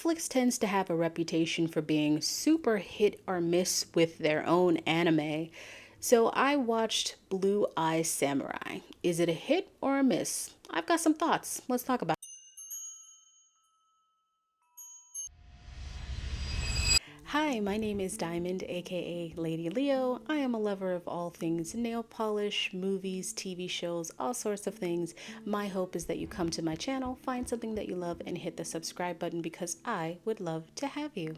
Netflix tends to have a reputation for being super hit or miss with their own anime. So I watched Blue Eye Samurai. Is it a hit or a miss? I've got some thoughts. Let's talk about it. Hi, my name is Diamond, aka Lady Leo. I am a lover of all things nail polish, movies, TV shows, all sorts of things. My hope is that you come to my channel, find something that you love, and hit the subscribe button because I would love to have you.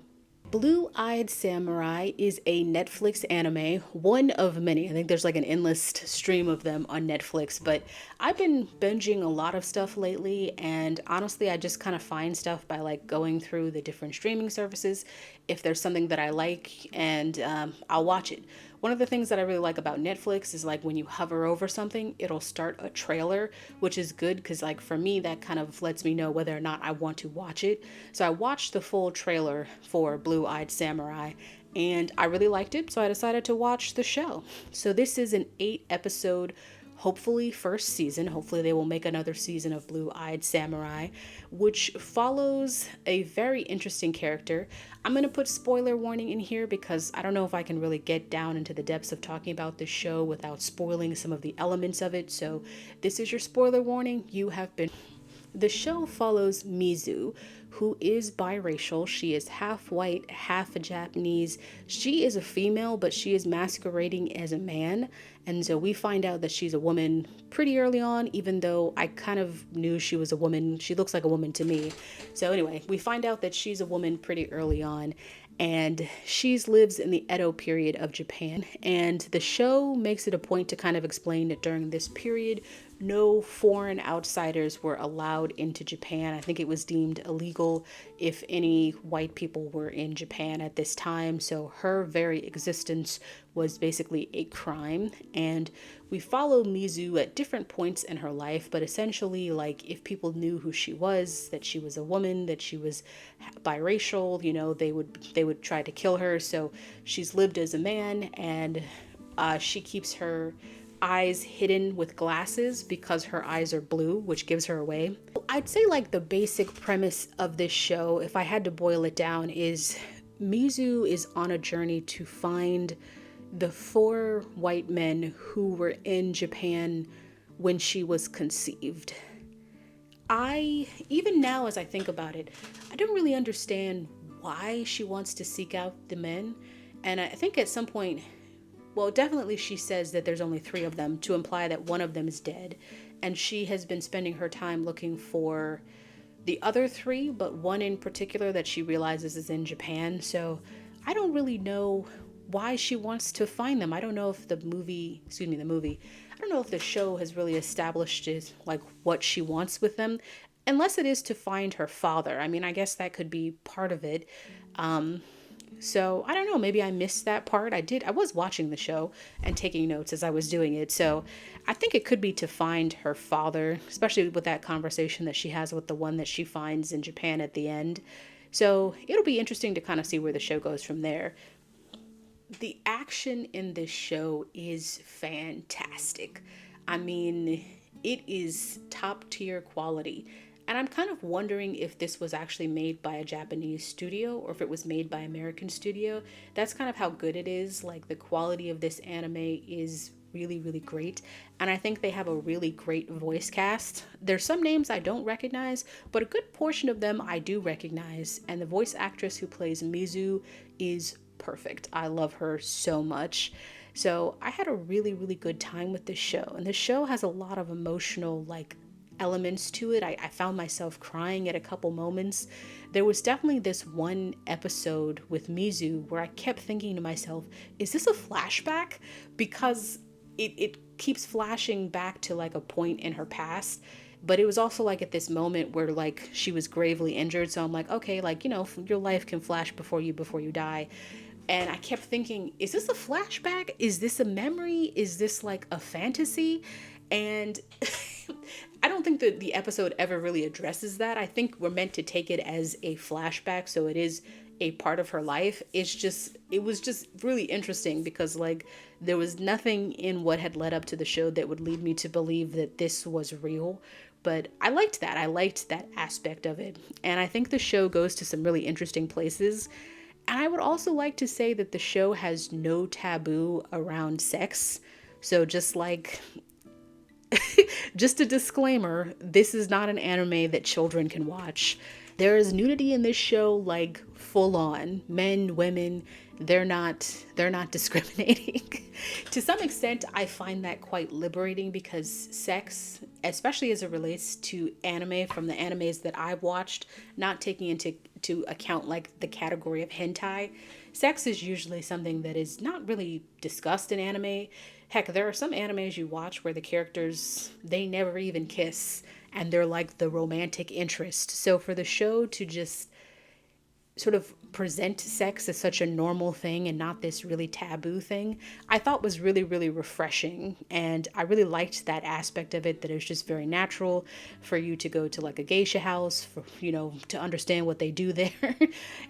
Blue Eyed Samurai is a Netflix anime, one of many. I think there's like an endless stream of them on Netflix, but I've been binging a lot of stuff lately, and honestly, I just kind of find stuff by like going through the different streaming services. If there's something that I like, and I'll watch it. One of the things that I really like about Netflix is like when you hover over something, it'll start a trailer, which is good because like for me, that kind of lets me know whether or not I want to watch it. So I watched the full trailer for Blue Eyed Samurai and I really liked it, so I decided to watch the show. So this is an 8 episode, hopefully first season. Hopefully they will make another season of Blue Eyed Samurai, which follows a very interesting character. I'm going to put spoiler warning in here because I don't know if I can really get down into the depths of talking about this show without spoiling some of the elements of it. So this is your spoiler warning. You have been. The show follows Mizu, who is biracial. She is half white, half Japanese. She is a female, but she is masquerading as a man. And so we find out that she's a woman pretty early on, even though I kind of knew she was a woman. She looks like a woman to me. So anyway, we find out that she's a woman pretty early on. And she lives in the Edo period of Japan. And the show makes it a point to kind of explain that during this period, no foreign outsiders were allowed into Japan. I think it was deemed illegal if any white people were in Japan at this time. So her very existence was basically a crime. And we follow Mizu at different points in her life, but essentially, like, if people knew who she was, that she was a woman, that she was biracial, you know, they would try to kill her. So she's lived as a man, and she keeps her eyes hidden with glasses because her eyes are blue, which gives her away. I'd say like the basic premise of this show, if I had to boil it down, is Mizu is on a journey to find the 4 white men who were in Japan when she was conceived. Even now as I think about it, I don't really understand why she wants to seek out the men. And I think at some point, well, definitely she says that there's only 3 of them to imply that one of them is dead. And she has been spending her time looking for the other 3, but one in particular that she realizes is in Japan. So I don't really know why she wants to find them. I don't know if the movie, I don't know if the show has really established is like what she wants with them, unless it is to find her father. I mean, I guess that could be part of it. So I don't know, maybe I missed that part. I was watching the show and taking notes as I was doing it. So I think it could be to find her father, especially with that conversation that she has with the one that she finds in Japan at the end. So it'll be interesting to kind of see where the show goes from there. The action in this show is fantastic. I mean, it is top tier quality. And I'm kind of wondering if this was actually made by a Japanese studio or if it was made by an American studio. That's kind of how good it is. Like, the quality of this anime is really, really great. And I think they have a really great voice cast. There's some names I don't recognize, but a good portion of them I do recognize. And the voice actress who plays Mizu is perfect. I love her so much. So I had a really, really good time with this show. And this show has a lot of emotional, like, elements to it. I found myself crying at a couple moments. There was definitely this one episode with Mizu where I kept thinking to myself, is this a flashback? Because it keeps flashing back to like a point in her past. But it was also like at this moment where like she was gravely injured. So I'm like, okay, like, you know, your life can flash before you die. And I kept thinking, is this a flashback? Is this a memory? Is this like a fantasy? And I don't think that the episode ever really addresses that. I think we're meant to take it as a flashback, so it is a part of her life. It was just really interesting because like there was nothing in what had led up to the show that would lead me to believe that this was real. But I liked that. I liked that aspect of it. And I think the show goes to some really interesting places. And I would also like to say that the show has no taboo around sex. So just a disclaimer, this is not an anime that children can watch. There is nudity in this show, like full on. Men, women, they're not discriminating. To some extent, I find that quite liberating because sex, especially as it relates to anime from the animes that I've watched, not taking into account like the category of hentai, sex is usually something that is not really discussed in anime. Heck, there are some animes you watch where the characters, they never even kiss and they're like the romantic interest. So for the show to just sort of present sex as such a normal thing and not this really taboo thing, I thought was really, really refreshing. And I really liked that aspect of it, that it was just very natural for you to go to like a geisha house, for, to understand what they do there,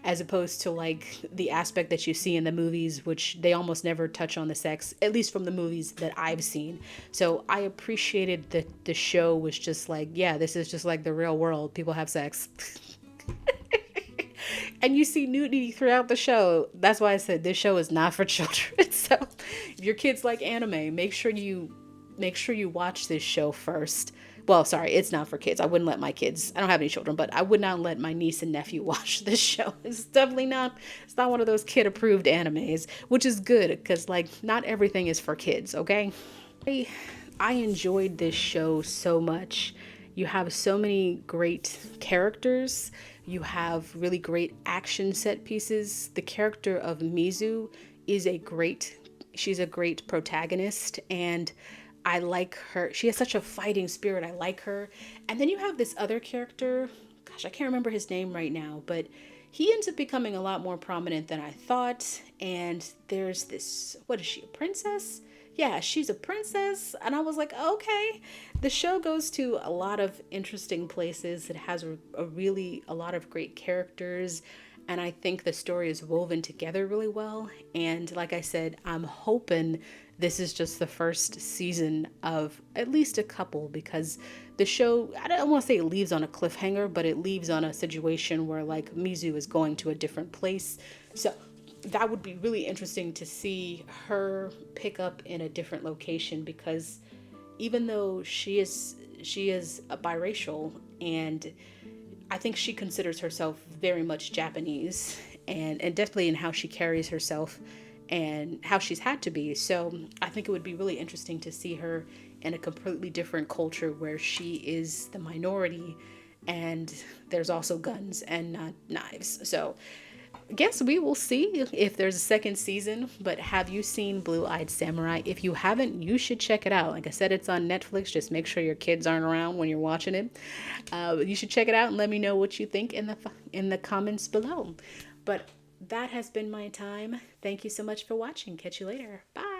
as opposed to like the aspect that you see in the movies, which they almost never touch on the sex, at least from the movies that I've seen. So I appreciated that the show was just like, yeah, this is just like the real world. People have sex. And you see nudity throughout the show. That's why I said this show is not for children. So if your kids like anime, make sure you watch this show first. Well, sorry, it's not for kids. I wouldn't let my kids, I don't have any children, but I would not let my niece and nephew watch this show. It's not one of those kid approved animes, which is good because like not everything is for kids, okay? I enjoyed this show so much. You have so many great characters. You have really great action set pieces. The character of Mizu she's a great protagonist, and I like her. She has such a fighting spirit. I like her. And then you have this other character. Gosh, I can't remember his name right now, but he ends up becoming a lot more prominent than I thought. And there's this, what is she, a princess? Yeah, she's a princess. And I was like, okay. The show goes to a lot of interesting places. It has a lot of great characters. And I think the story is woven together really well. And like I said, I'm hoping this is just the first season of at least a couple, because the show, I don't want to say it leaves on a cliffhanger, but it leaves on a situation where like Mizu is going to a different place. So that would be really interesting to see her pick up in a different location, because even though she is a biracial, and I think she considers herself very much Japanese, and definitely in how she carries herself and how she's had to be. So I think it would be really interesting to see her in a completely different culture where she is the minority and there's also guns and not knives. So I guess we will see if there's a second season. But have you seen Blue-Eyed Samurai? If you haven't, you should check it out. Like I said, it's on Netflix. Just make sure your kids aren't around when you're watching it. You should check it out and let me know what you think in the comments below. But that has been my time. Thank you so much for watching. Catch you later. Bye.